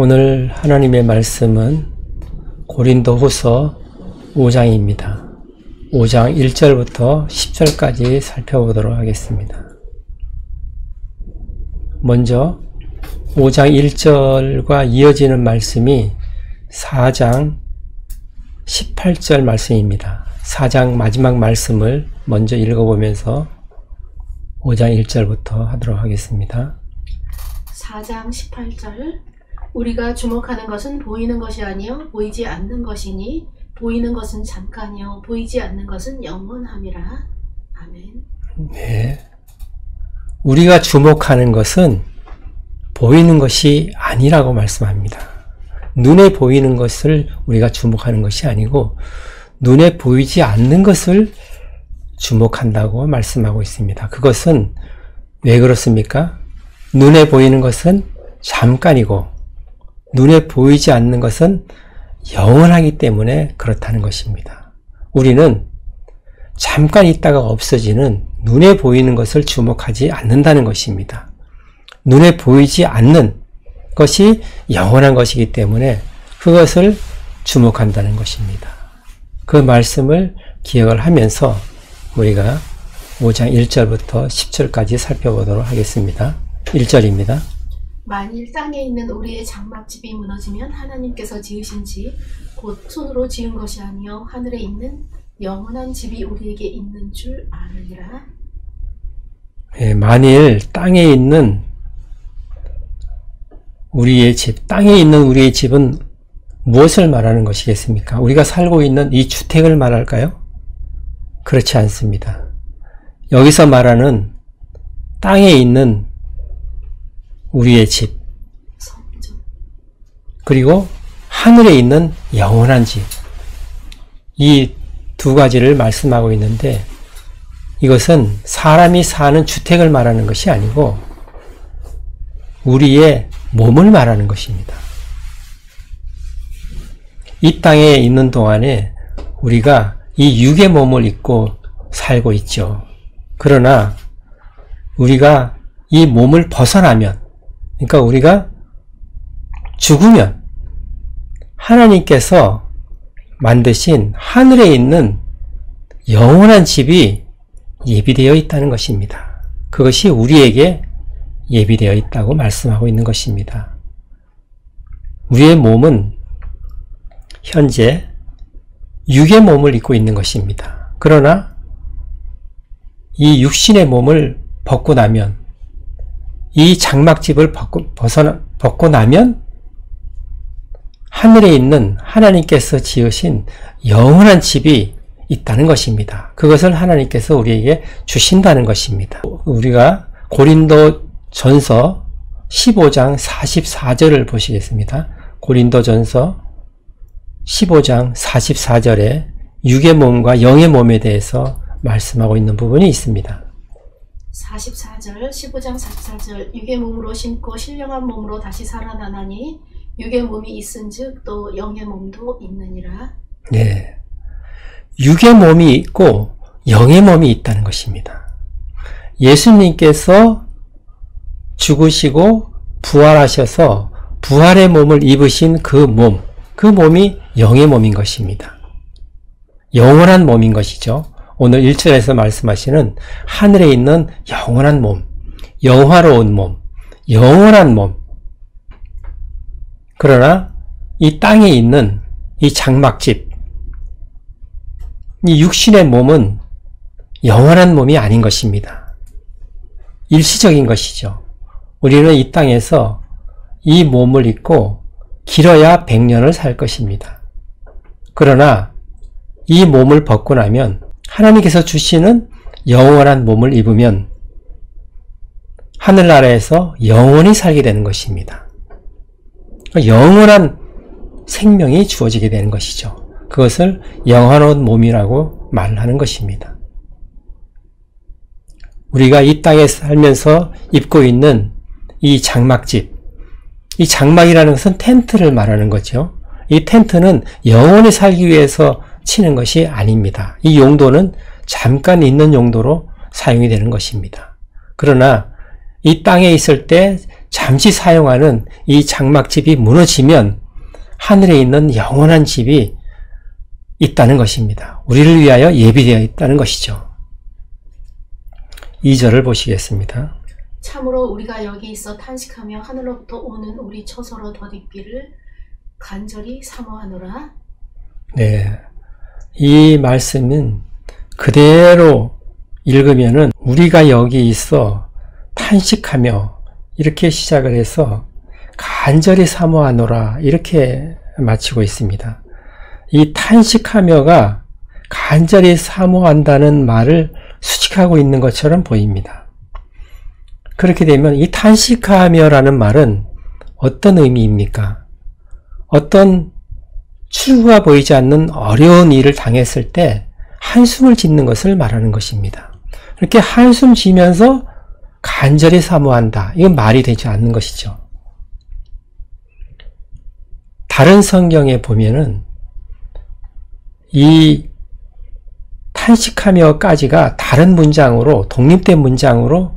오늘 하나님의 말씀은 고린도후서 5장입니다. 5장 1절부터 10절까지 살펴보도록 하겠습니다. 먼저 5장 1절과 이어지는 말씀이 4장 18절 말씀입니다. 4장 마지막 말씀을 먼저 읽어보면서 5장 1절부터 하도록 하겠습니다. 4장 18절 우리가 주목하는 것은 보이는 것이 아니요 보이지 않는 것이니 보이는 것은 잠깐이요 보이지 않는 것은 영원함이라. 아멘. 네. 우리가 주목하는 것은 보이는 것이 아니라고 말씀합니다. 눈에 보이는 것을 우리가 주목하는 것이 아니고 눈에 보이지 않는 것을 주목한다고 말씀하고 있습니다. 그것은 왜 그렇습니까? 눈에 보이는 것은 잠깐이고 눈에 보이지 않는 것은 영원하기 때문에 그렇다는 것입니다. 우리는 잠깐 있다가 없어지는 눈에 보이는 것을 주목하지 않는다는 것입니다. 눈에 보이지 않는 것이 영원한 것이기 때문에 그것을 주목한다는 것입니다. 그 말씀을 기억을 하면서 우리가 5장 1절부터 10절까지 살펴보도록 하겠습니다. 1절입니다. 만일 땅에 있는 우리의 장막집이 무너지면 하나님께서 지으신 집, 곧 손으로 지은 것이 아니요 하늘에 있는 영원한 집이 우리에게 있는 줄 아느니라. 네, 만일 땅에 있는 우리의 집, 땅에 있는 우리의 집은 무엇을 말하는 것이겠습니까? 우리가 살고 있는 이 주택을 말할까요? 그렇지 않습니다. 여기서 말하는 땅에 있는 우리의 집, 그리고 하늘에 있는 영원한 집, 이 두 가지를 말씀하고 있는데 이것은 사람이 사는 주택을 말하는 것이 아니고 우리의 몸을 말하는 것입니다. 이 땅에 있는 동안에 우리가 이 육의 몸을 입고 살고 있죠. 그러나 우리가 이 몸을 벗어나면, 그러니까 우리가 죽으면 하나님께서 만드신 하늘에 있는 영원한 집이 예비되어 있다는 것입니다. 그것이 우리에게 예비되어 있다고 말씀하고 있는 것입니다. 우리의 몸은 현재 육의 몸을 입고 있는 것입니다. 그러나 이 육신의 몸을 벗고 나면, 이 장막집을 벗고 나면 하늘에 있는 하나님께서 지으신 영원한 집이 있다는 것입니다. 그것을 하나님께서 우리에게 주신다는 것입니다. 우리가 고린도전서 15장 44절을 보시겠습니다. 고린도전서 15장 44절에 육의 몸과 영의 몸에 대해서 말씀하고 있는 부분이 있습니다. 44절, 15장 44절 육의 몸으로 심고 신령한 몸으로 다시 살아나나니 육의 몸이 있은즉 또 영의 몸도 있느니라. 네, 육의 몸이 있고 영의 몸이 있다는 것입니다. 예수님께서 죽으시고 부활하셔서 부활의 몸을 입으신 그 몸이 영의 몸인 것입니다. 영원한 몸인 것이죠. 오늘 1절에서 말씀하시는 하늘에 있는 영원한 몸, 영화로운 몸, 영원한 몸. 그러나 이 땅에 있는 이 장막집, 이 육신의 몸은 영원한 몸이 아닌 것입니다. 일시적인 것이죠. 우리는 이 땅에서 이 몸을 입고 길어야 100년을 살 것입니다. 그러나 이 몸을 벗고 나면 하나님께서 주시는 영원한 몸을 입으면 하늘나라에서 영원히 살게 되는 것입니다. 영원한 생명이 주어지게 되는 것이죠. 그것을 영원한 몸이라고 말하는 것입니다. 우리가 이 땅에 살면서 입고 있는 이 장막집, 이 장막이라는 것은 텐트를 말하는 거죠. 이 텐트는 영원히 살기 위해서 치는 것이 아닙니다. 이 용도는 잠깐 있는 용도로 사용이 되는 것입니다. 그러나 이 땅에 있을 때 잠시 사용하는 이 장막집이 무너지면 하늘에 있는 영원한 집이 있다는 것입니다. 우리를 위하여 예비되어 있다는 것이죠. 2절을 보시겠습니다. 참으로 우리가 여기 있어 탄식하며 하늘로부터 오는 우리 처소로 덧입기를 간절히 사모하노라. 네, 이 말씀은 그대로 읽으면은 우리가 여기 있어 탄식하며 이렇게 시작을 해서 간절히 사모하노라 이렇게 마치고 있습니다. 이 탄식하며가 간절히 사모한다는 말을 수식하고 있는 것처럼 보입니다. 그렇게 되면 이 탄식하며라는 말은 어떤 의미입니까? 어떤 출구가 보이지 않는 어려운 일을 당했을 때 한숨을 짓는 것을 말하는 것입니다. 이렇게 한숨 지면서 간절히 사모한다. 이건 말이 되지 않는 것이죠. 다른 성경에 보면은 이 탄식하며까지가 다른 문장으로 독립된 문장으로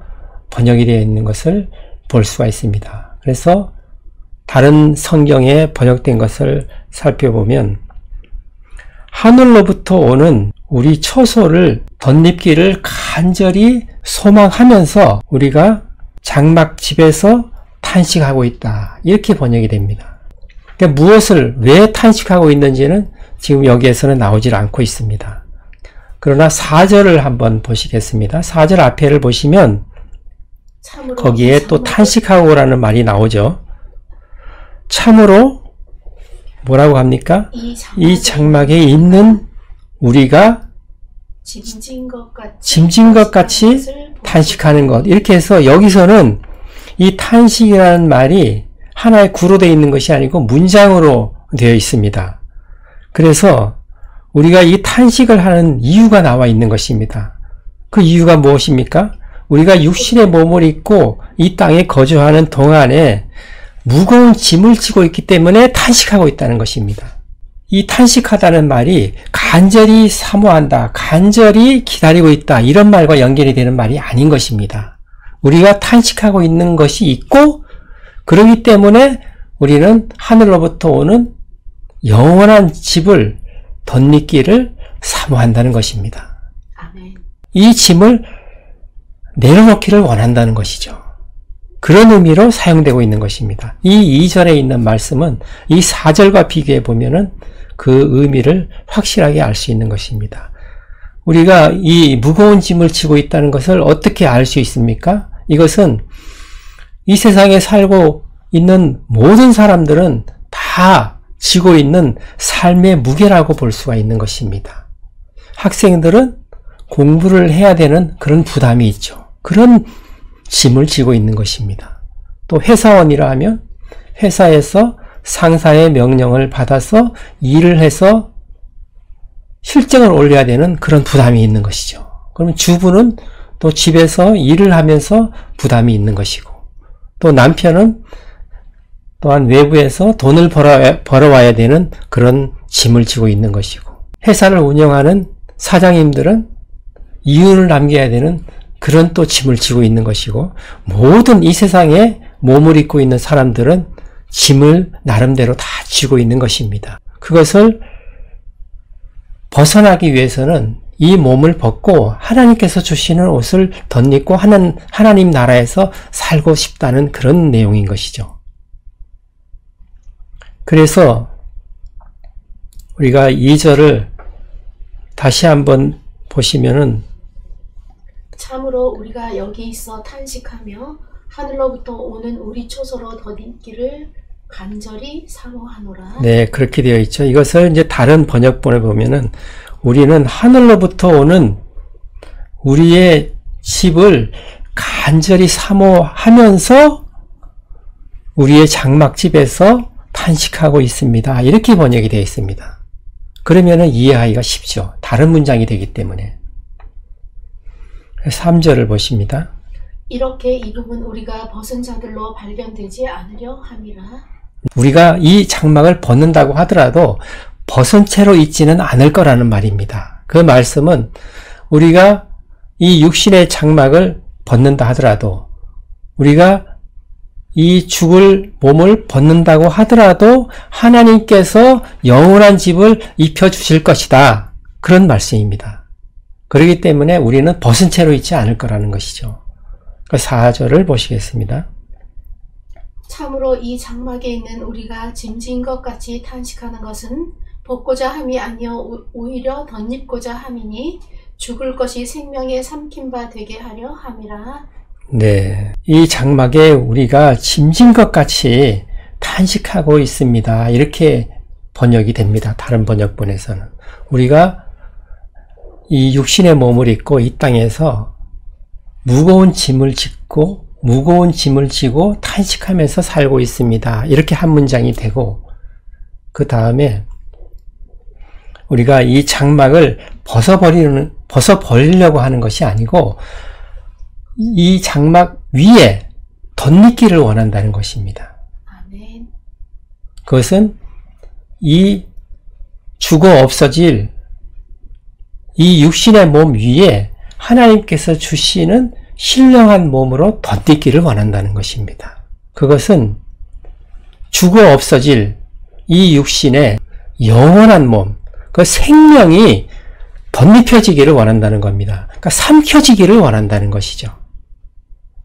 번역이 되어 있는 것을 볼 수가 있습니다. 그래서 다른 성경에 번역된 것을 살펴보면 하늘로부터 오는 우리 처소를 덧입기를 간절히 소망하면서 우리가 장막집에서 탄식하고 있다. 이렇게 번역이 됩니다. 그러니까 무엇을 왜 탄식하고 있는지는 지금 여기에서는 나오질 않고 있습니다. 그러나 4절을 한번 보시겠습니다. 4절 앞에를 보시면 거기에 또 탄식하고라는 말이 나오죠. 참으로 뭐라고 합니까? 이 장막에 있는 우리가 짐진 것 같이 탄식하는 것. 이렇게 해서 여기서는 이 탄식이라는 말이 하나의 구로 되어 있는 것이 아니고 문장으로 되어 있습니다. 그래서 우리가 이 탄식을 하는 이유가 나와 있는 것입니다. 그 이유가 무엇입니까? 우리가 육신의 몸을 입고 이 땅에 거주하는 동안에 무거운 짐을 지고 있기 때문에 탄식하고 있다는 것입니다. 이 탄식하다는 말이 간절히 사모한다, 간절히 기다리고 있다 이런 말과 연결이 되는 말이 아닌 것입니다. 우리가 탄식하고 있는 것이 있고 그렇기 때문에 우리는 하늘로부터 오는 영원한 집을 덧입기를 사모한다는 것입니다. 아멘. 이 짐을 내려놓기를 원한다는 것이죠. 그런 의미로 사용되고 있는 것입니다. 이 2절에 있는 말씀은 이 4절과 비교해 보면은 그 의미를 확실하게 알 수 있는 것입니다. 우리가 이 무거운 짐을 지고 있다는 것을 어떻게 알 수 있습니까? 이것은 이 세상에 살고 있는 모든 사람들은 다 지고 있는 삶의 무게라고 볼 수가 있는 것입니다. 학생들은 공부를 해야 되는 그런 부담이 있죠. 그런 짐을 지고 있는 것입니다. 또 회사원이라 하면 회사에서 상사의 명령을 받아서 일을 해서 실적을 올려야 되는 그런 부담이 있는 것이죠. 그러면 주부는 또 집에서 일을 하면서 부담이 있는 것이고, 또 남편은 또한 외부에서 돈을 벌어와야 되는 그런 짐을 지고 있는 것이고, 회사를 운영하는 사장님들은 이윤을 남겨야 되는 그런 또 짐을 지고 있는 것이고, 모든 이 세상에 몸을 입고 있는 사람들은 짐을 나름대로 다 지고 있는 것입니다. 그것을 벗어나기 위해서는 이 몸을 벗고 하나님께서 주시는 옷을 덧입고 하나님 나라에서 살고 싶다는 그런 내용인 것이죠. 그래서 우리가 2절을 다시 한번 보시면은 참으로 우리가 여기 있어 탄식하며 하늘로부터 오는 우리 처소로 덧입기를 간절히 사모하노라. 네, 그렇게 되어 있죠. 이것을 이제 다른 번역본에 보면은 우리는 하늘로부터 오는 우리의 집을 간절히 사모하면서 우리의 장막집에서 탄식하고 있습니다. 이렇게 번역이 되어 있습니다. 그러면은 이해하기가 쉽죠. 다른 문장이 되기 때문에. 3절을 보십니다. 이렇게 입음은 우리가 벗은 자들로 발견되지 않으려 함이라. 우리가 이 장막을 벗는다고 하더라도 벗은 채로 있지는 않을 거라는 말입니다. 그 말씀은 우리가 이 육신의 장막을 벗는다 하더라도 우리가 이 죽을 몸을 벗는다고 하더라도 하나님께서 영원한 집을 입혀주실 것이다. 그런 말씀입니다. 그렇기 때문에 우리는 벗은 채로 있지 않을 거라는 것이죠. 4절을 보시겠습니다. 참으로 이 장막에 있는 우리가 짐진 것 같이 탄식하는 것은 벗고자 함이 아니요 오히려 덧입고자 함이니 죽을 것이 생명의 삼킨 바 되게 하려 함이라. 네, 이 장막에 우리가 짐진 것 같이 탄식하고 있습니다. 이렇게 번역이 됩니다. 다른 번역본에서는. 우리가 이 육신의 몸을 입고 이 땅에서 무거운 짐을 지고 탄식하면서 살고 있습니다. 이렇게 한 문장이 되고, 그 다음에 우리가 이 장막을 벗어버리려고 하는 것이 아니고 이 장막 위에 덧입기를 원한다는 것입니다. 아멘. 그것은 이 죽어 없어질 이 육신의 몸 위에 하나님께서 주시는 신령한 몸으로 덧입기를 원한다는 것입니다. 그것은 죽어 없어질 이 육신의 영원한 몸, 그 생명이 덧입혀지기를 원한다는 겁니다. 그러니까 삼켜지기를 원한다는 것이죠.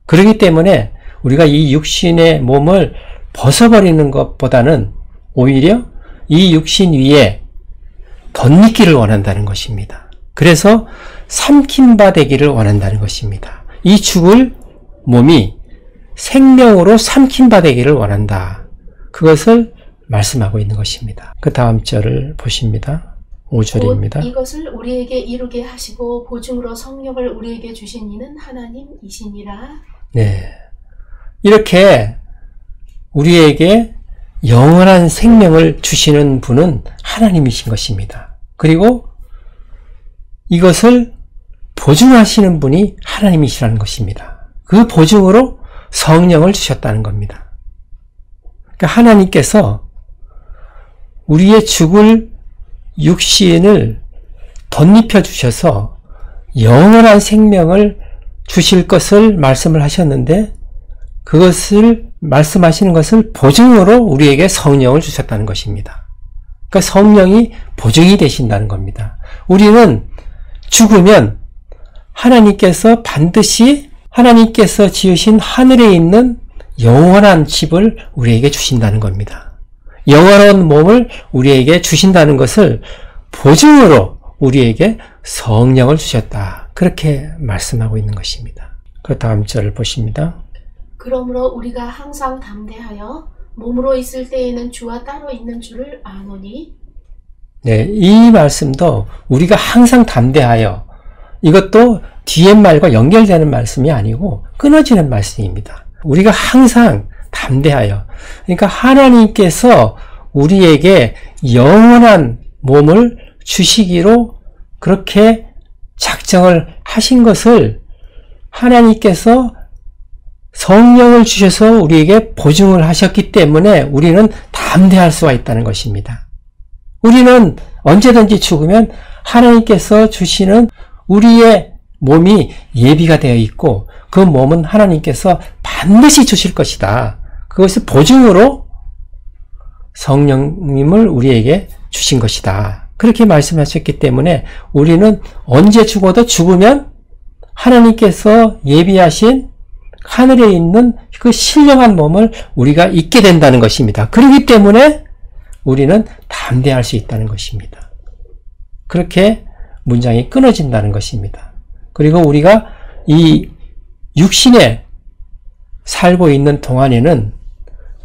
그렇기 때문에 우리가 이 육신의 몸을 벗어버리는 것보다는 오히려 이 육신 위에 덧입기를 원한다는 것입니다. 그래서 삼킨 바 되기를 원한다는 것입니다. 이 죽을 몸이 생명으로 삼킨 바 되기를 원한다. 그것을 말씀하고 있는 것입니다. 그 다음 절을 보십니다. 5절입니다. 이것을 우리에게 이루게 하시고 보증으로 성령을 우리에게 주신 이는 하나님이시니라. 네, 이렇게 우리에게 영원한 생명을 주시는 분은 하나님이신 것입니다. 그리고 이것을 보증하시는 분이 하나님이시라는 것입니다. 그 보증으로 성령을 주셨다는 겁니다. 그러니까 하나님께서 우리의 죽을 육신을 덧입혀 주셔서 영원한 생명을 주실 것을 말씀을 하셨는데, 그것을 말씀하시는 것을 보증으로 우리에게 성령을 주셨다는 것입니다. 그러니까 성령이 보증이 되신다는 겁니다. 우리는 죽으면 하나님께서 반드시 하나님께서 지으신 하늘에 있는 영원한 집을 우리에게 주신다는 겁니다. 영원한 몸을 우리에게 주신다는 것을 보증으로 우리에게 성령을 주셨다. 그렇게 말씀하고 있는 것입니다. 그 다음 절을 보십니다. 그러므로 우리가 항상 담대하여 몸으로 있을 때에는 주와 따로 있는 줄을 아노니. 네, 이 말씀도 우리가 항상 담대하여, 이것도 뒤에 말과 연결되는 말씀이 아니고 끊어지는 말씀입니다. 우리가 항상 담대하여, 그러니까 하나님께서 우리에게 영원한 몸을 주시기로 그렇게 작정을 하신 것을 하나님께서 성령을 주셔서 우리에게 보증을 하셨기 때문에 우리는 담대할 수가 있다는 것입니다. 우리는 언제든지 죽으면 하나님께서 주시는 우리의 몸이 예비가 되어 있고 그 몸은 하나님께서 반드시 주실 것이다. 그것을 보증으로 성령님을 우리에게 주신 것이다. 그렇게 말씀하셨기 때문에 우리는 언제 죽으면 하나님께서 예비하신 하늘에 있는 그 신령한 몸을 우리가 잊게 된다는 것입니다. 그렇기 때문에 우리는 담대할 수 있다는 것입니다. 그렇게 문장이 끊어진다는 것입니다. 그리고 우리가 이 육신에 살고 있는 동안에는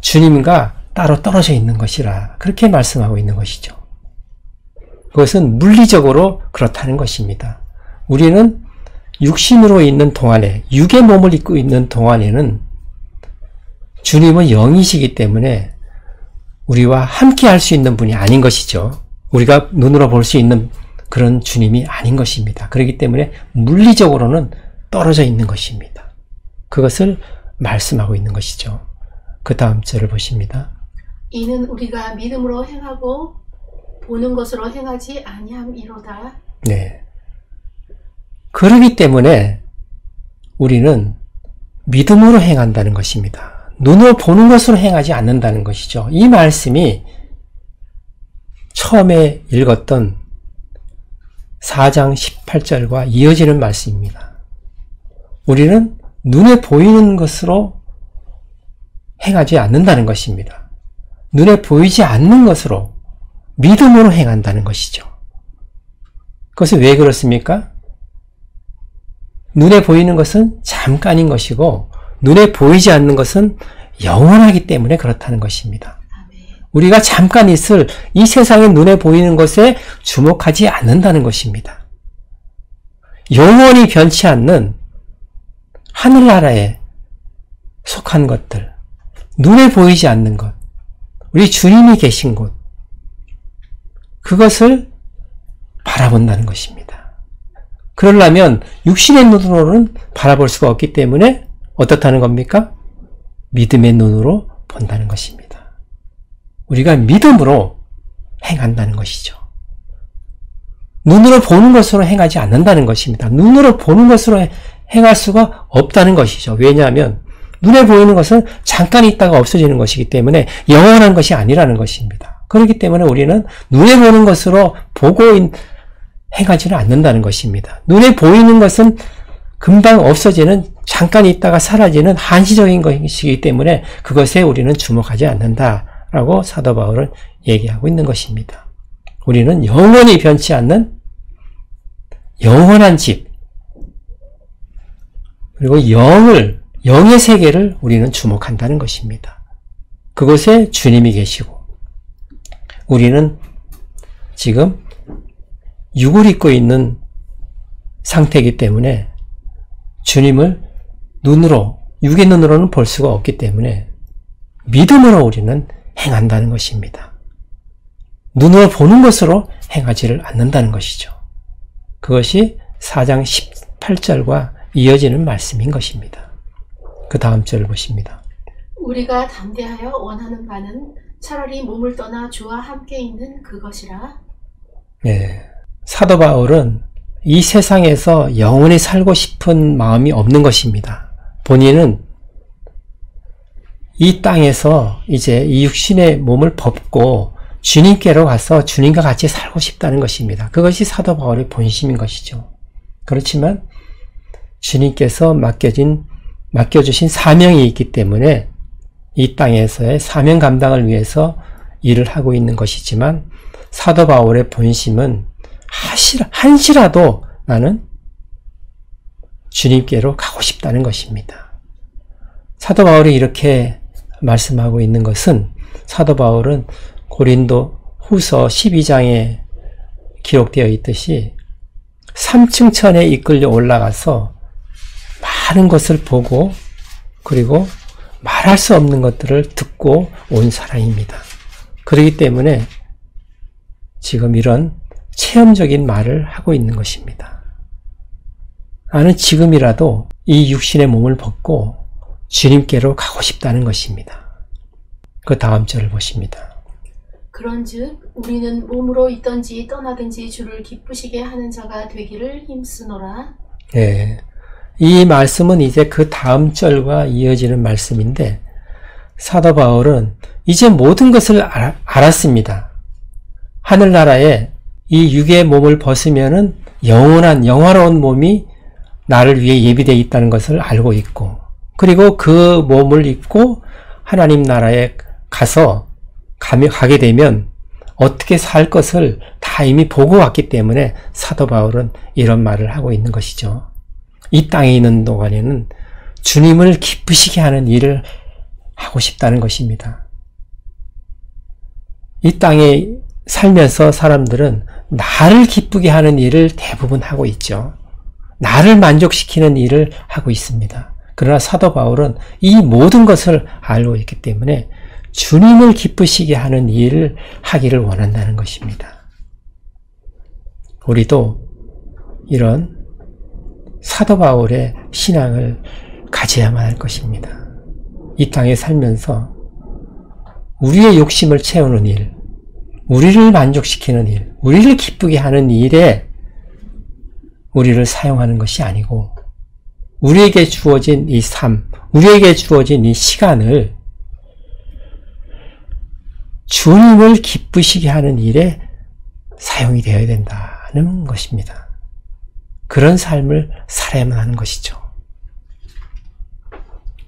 주님과 따로 떨어져 있는 것이라 그렇게 말씀하고 있는 것이죠. 그것은 물리적으로 그렇다는 것입니다. 우리는 육신으로 있는 동안에, 육의 몸을 입고 있는 동안에는 주님은 영이시기 때문에 우리와 함께 할 수 있는 분이 아닌 것이죠. 우리가 눈으로 볼 수 있는 그런 주님이 아닌 것입니다. 그렇기 때문에 물리적으로는 떨어져 있는 것입니다. 그것을 말씀하고 있는 것이죠. 그 다음 절을 보십니다. 이는 우리가 믿음으로 행하고 보는 것으로 행하지 아니함이로다. 네. 그러기 때문에 우리는 믿음으로 행한다는 것입니다. 눈으로 보는 것으로 행하지 않는다는 것이죠. 이 말씀이 처음에 읽었던 4장 18절과 이어지는 말씀입니다. 우리는 눈에 보이는 것으로 행하지 않는다는 것입니다. 눈에 보이지 않는 것으로 믿음으로 행한다는 것이죠. 그것은 왜 그렇습니까? 눈에 보이는 것은 잠깐인 것이고 눈에 보이지 않는 것은 영원하기 때문에 그렇다는 것입니다. 우리가 잠깐 있을 이 세상의 눈에 보이는 것에 주목하지 않는다는 것입니다. 영원히 변치 않는 하늘나라에 속한 것들, 눈에 보이지 않는 것, 우리 주님이 계신 곳, 그것을 바라본다는 것입니다. 그러려면 육신의 눈으로는 바라볼 수가 없기 때문에 어떻다는 겁니까? 믿음의 눈으로 본다는 것입니다. 우리가 믿음으로 행한다는 것이죠. 눈으로 보는 것으로 행하지 않는다는 것입니다. 눈으로 보는 것으로 행할 수가 없다는 것이죠. 왜냐하면 눈에 보이는 것은 잠깐 있다가 없어지는 것이기 때문에 영원한 것이 아니라는 것입니다. 그렇기 때문에 우리는 눈에 보는 것으로 보고 행하지는 않는다는 것입니다. 눈에 보이는 것은 금방 없어지는, 잠깐 있다가 사라지는 한시적인 것이기 때문에 그것에 우리는 주목하지 않는다라고 사도 바울은 얘기하고 있는 것입니다. 우리는 영원히 변치 않는 영원한 집, 그리고 영의 세계를 우리는 주목한다는 것입니다. 그곳에 주님이 계시고 우리는 지금 육을 입고 있는 상태이기 때문에 주님을 육의 눈으로는 볼 수가 없기 때문에 믿음으로 우리는 행한다는 것입니다. 눈으로 보는 것으로 행하지를 않는다는 것이죠. 그것이 4장 18절과 이어지는 말씀인 것입니다. 그 다음 절을 보십니다. 우리가 담대하여 원하는 바는 차라리 몸을 떠나 주와 함께 있는 그것이라. 네, 사도 바울은 이 세상에서 영원히 살고 싶은 마음이 없는 것입니다. 본인은 이 땅에서 이제 이 육신의 몸을 벗고 주님께로 가서 주님과 같이 살고 싶다는 것입니다. 그것이 사도 바울의 본심인 것이죠. 그렇지만 주님께서 맡겨주신 사명이 있기 때문에 이 땅에서의 사명 감당을 위해서 일을 하고 있는 것이지만 사도 바울의 본심은 한시라도 나는 주님께로 가고 싶다는 것입니다. 사도 바울이 이렇게 말씀하고 있는 것은 사도 바울은 고린도 후서 12장에 기록되어 있듯이 3층 천에 이끌려 올라가서 많은 것을 보고 그리고 말할 수 없는 것들을 듣고 온 사람입니다. 그렇기 때문에 지금 이런 체험적인 말을 하고 있는 것입니다. 나는 지금이라도 이 육신의 몸을 벗고 주님께로 가고 싶다는 것입니다. 그 다음 절을 보십니다. 그런즉 우리는 몸으로 있든지 떠나든지 주를 기쁘시게 하는 자가 되기를 힘쓰노라. 네, 이 말씀은 이제 그 다음 절과 이어지는 말씀인데 사도 바울은 이제 모든 것을 알았습니다. 하늘나라에 이 육의 몸을 벗으면은 영화로운 몸이 나를 위해 예비되어 있다는 것을 알고 있고 그리고 그 몸을 입고 하나님 나라에 가게 되면 어떻게 살 것을 다 이미 보고 왔기 때문에 사도 바울은 이런 말을 하고 있는 것이죠. 이 땅에 있는 동안에는 주님을 기쁘시게 하는 일을 하고 싶다는 것입니다. 이 땅에 살면서 사람들은 나를 기쁘게 하는 일을 대부분 하고 있죠. 나를 만족시키는 일을 하고 있습니다. 그러나 사도 바울은 이 모든 것을 알고 있기 때문에 주님을 기쁘시게 하는 일을 하기를 원한다는 것입니다. 우리도 이런 사도 바울의 신앙을 가져야만 할 것입니다. 이 땅에 살면서 우리의 욕심을 채우는 일, 우리를 만족시키는 일, 우리를 기쁘게 하는 일에 우리를 사용하는 것이 아니고 우리에게 주어진 이 삶, 우리에게 주어진 이 시간을 주님을 기쁘시게 하는 일에 사용이 되어야 된다는 것입니다. 그런 삶을 살아야만 하는 것이죠.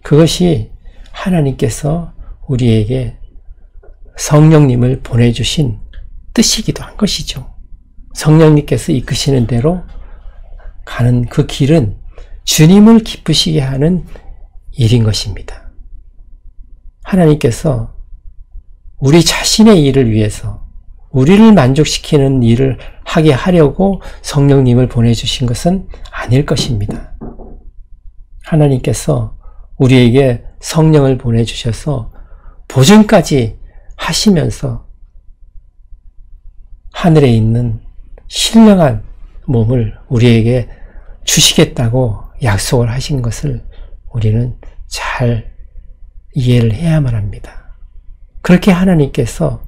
그것이 하나님께서 우리에게 성령님을 보내주신 뜻이기도 한 것이죠. 성령님께서 이끄시는 대로 가는 그 길은 주님을 기쁘시게 하는 일인 것입니다. 하나님께서 우리 자신의 일을 위해서 우리를 만족시키는 일을 하게 하려고 성령님을 보내주신 것은 아닐 것입니다. 하나님께서 우리에게 성령을 보내주셔서 보증까지 하시면서 하늘에 있는 신령한 몸을 우리에게 주시겠다고 약속을 하신 것을 우리는 잘 이해를 해야만 합니다. 그렇게 하나님께서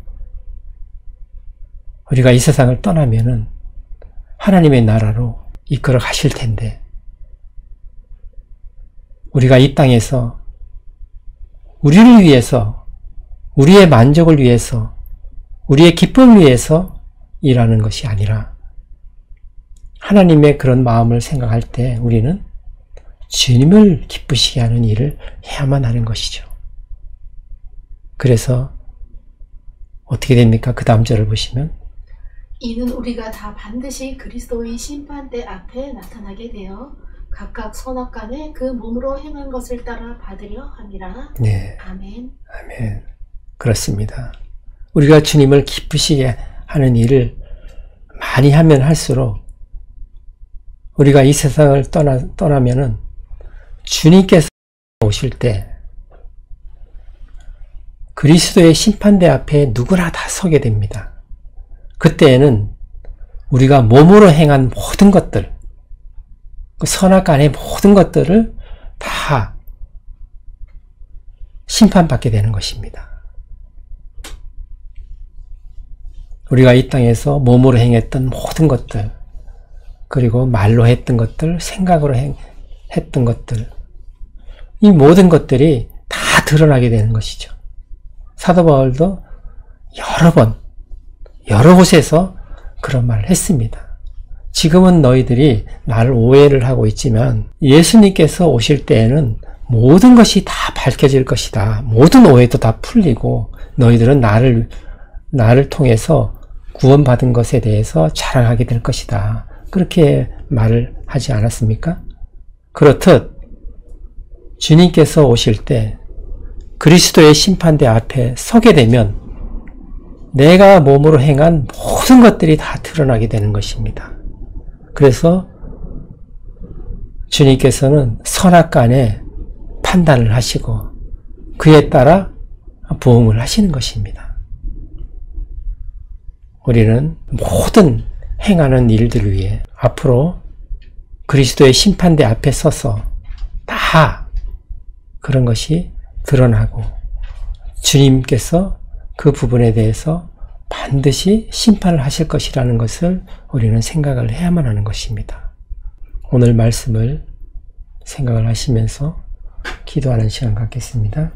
우리가 이 세상을 떠나면은 하나님의 나라로 이끌어 가실 텐데, 우리가 이 땅에서 우리를 위해서, 우리의 만족을 위해서, 우리의 기쁨을 위해서 일하는 것이 아니라 하나님의 그런 마음을 생각할 때 우리는 주님을 기쁘시게 하는 일을 해야만 하는 것이죠. 그래서 어떻게 됩니까? 그 다음 절을 보시면, 이는 우리가 다 반드시 그리스도의 심판대 앞에 나타나게 되어 각각 선악간에 그 몸으로 행한 것을 따라 받으려 함이라. 네. 아멘. 아멘. 그렇습니다. 우리가 주님을 기쁘시게 하는 일을 많이 하면 할수록 우리가 이 세상을 떠나면은 주님께서 오실 때 그리스도의 심판대 앞에 누구나 다 서게 됩니다. 그때에는 우리가 몸으로 행한 모든 것들, 그 선악간의 모든 것들을 다 심판받게 되는 것입니다. 우리가 이 땅에서 몸으로 행했던 모든 것들, 그리고 말로 했던 것들, 생각으로 했던 것들, 이 모든 것들이 다 드러나게 되는 것이죠. 사도 바울도 여러 번, 여러 곳에서 그런 말을 했습니다. 지금은 너희들이 나를 오해를 하고 있지만 예수님께서 오실 때에는 모든 것이 다 밝혀질 것이다. 모든 오해도 다 풀리고 너희들은 나를 통해서 구원받은 것에 대해서 자랑하게 될 것이다. 그렇게 말을 하지 않았습니까? 그렇듯 주님께서 오실 때 그리스도의 심판대 앞에 서게 되면 내가 몸으로 행한 모든 것들이 다 드러나게 되는 것입니다. 그래서 주님께서는 선악간에 판단을 하시고 그에 따라 보응을 하시는 것입니다. 우리는 모든 행하는 일들 위해 앞으로 그리스도의 심판대 앞에 서서 다 그런 것이 드러나고 주님께서 그 부분에 대해서 반드시 심판을 하실 것이라는 것을 우리는 생각을 해야만 하는 것입니다. 오늘 말씀을 생각을 하시면서 기도하는 시간 갖겠습니다.